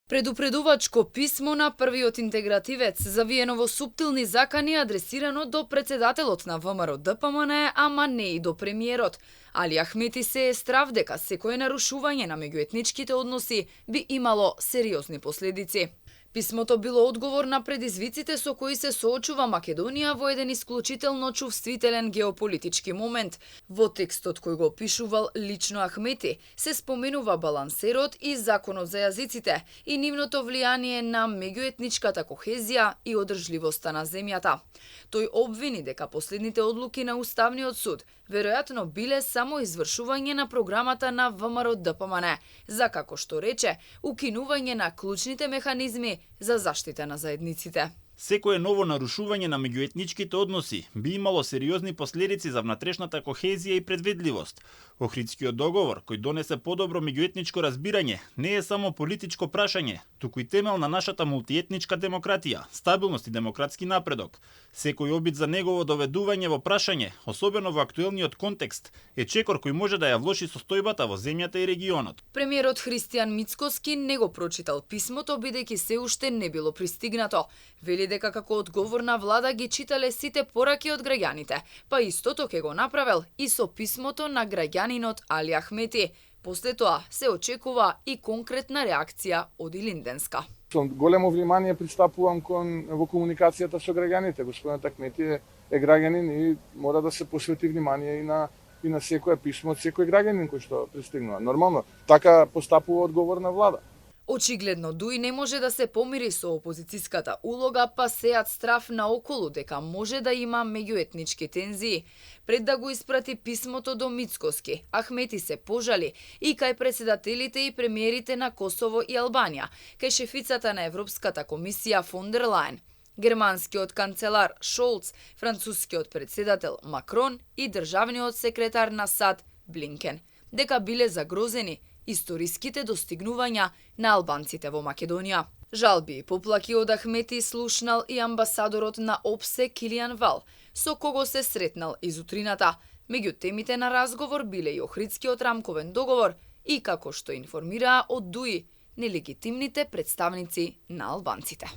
Предупредувачко писмо на првиот интегративец, завиено во суптилни закани, адресирано до претседателот на ВМРО-ДПМН, ама не и до премиерот. Али Ахмети се е страв дека секое нарушување на меѓуетничките односи би имало сериозни последици. Писмото било одговор на предизвиците со кои се соочува Македонија во еден исклучително чувствителен геополитички момент. Во текстот кој го опишувал лично Ахмети се споменува балансерот и законот за јазиците и нивното влијание на меѓуетничката кохезија и одржливоста на земјата. Тој обвини дека последните одлуки на Уставниот суд веројатно биле само извршување на програмата на ВМРО-ДПМН, за, како што рече, укинување на клучните механизми за заштита на заедниците. Секое ново нарушување на меѓуетничките односи би имало сериозни последици за внатрешната кохезија и предвидливост. Охридскиот договор, кој донесе подобро меѓуетничко разбирање, не е само политичко прашање, туку и темел на нашата мултиетничка демократија, стабилност и демократски напредок. Секој обид за негово доведување во прашање, особено во актуелниот контекст, е чекор кој може да ја влоши состојбата во земјата и регионот. Премиерот Христијан Мицкоски не го прочитал писмото бидејќи се уште не било пристигнато. Вели дека како одговор на влада ги читале сите пораки од граѓаните, па истото ќе го направил и со писмото на граѓанинот Али Ахмети. После тоа се очекува и конкретна реакција од Илинденска. Со големо внимание пристапувам во комуникацијата со граѓаните. Господинот Ахмети е граѓанин и мора да се посвети внимание и на секое писмо од секој граѓанин кој што пристигнува. Нормално, така постапува одговорна влада. Очигледно Дуј не може да се помири со опозицијската улога, па сеат страв наоколу дека може да има меѓуетнички тензии. Пред да го испрати писмото до Мицкоски, Ахмети се пожали и кај председателите и премиерите на Косово и Албанија, кај шефицата на Европската комисија фон дер Лајен, германскиот канцелар Шолц, францускиот председател Макрон и државниот секретар на САД Блинкен, дека биле загрозени историските достигнувања на албанците во Македонија. Жалби и поплаки од Ахмети слушнал и амбасадорот на ОПСЕ Килијан Вал, со кого се сретнал изутрината. Меѓу темите на разговор биле и Охридскиот рамковен договор и, како што информираа од ДУИ, нелегитимните представници на албанците.